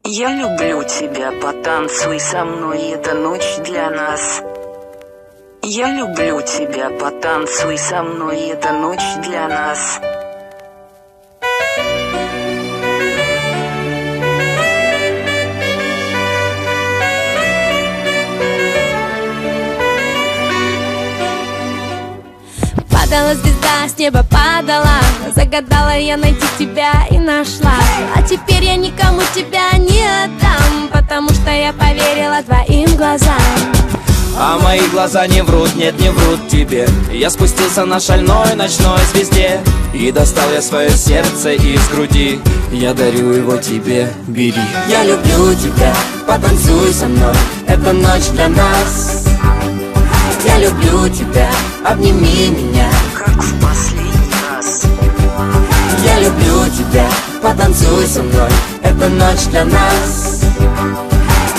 Я люблю тебя, потанцуй со мной, эта ночь для нас. Я люблю тебя, потанцуй со мной, эта ночь для нас. Падала звезда, с неба падала, загадала я найти тебя и нашла. А теперь я никому тебя не отдам, потому что я поверила твоим глазам. А мои глаза не врут, нет, не врут тебе. Я спустился на шальной ночной звезде и достал я свое сердце из груди. Я дарю его тебе, бери. Я люблю тебя, потанцуй со мной, эта ночь для нас. Я люблю тебя, обними меня, как в последний раз. Я люблю тебя, потанцуй со мной, эта ночь для нас.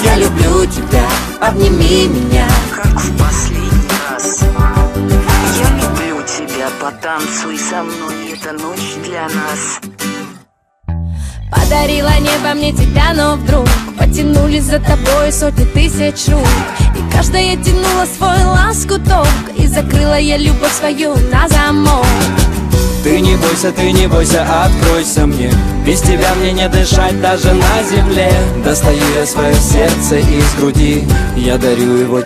Я люблю тебя, обними меня, как в последний раз. Я люблю тебя, потанцуй со мной, эта ночь для нас. Подарила небо мне тебя, но вдруг потянулись за тобой сотни тысяч рук, и каждая тянула свой лоскуток, и закрыла я любовь свою на замок. Ты не бойся, откройся мне. Без тебя мне не дышать даже на земле. Достаю я свое сердце из груди, я дарю его тебе.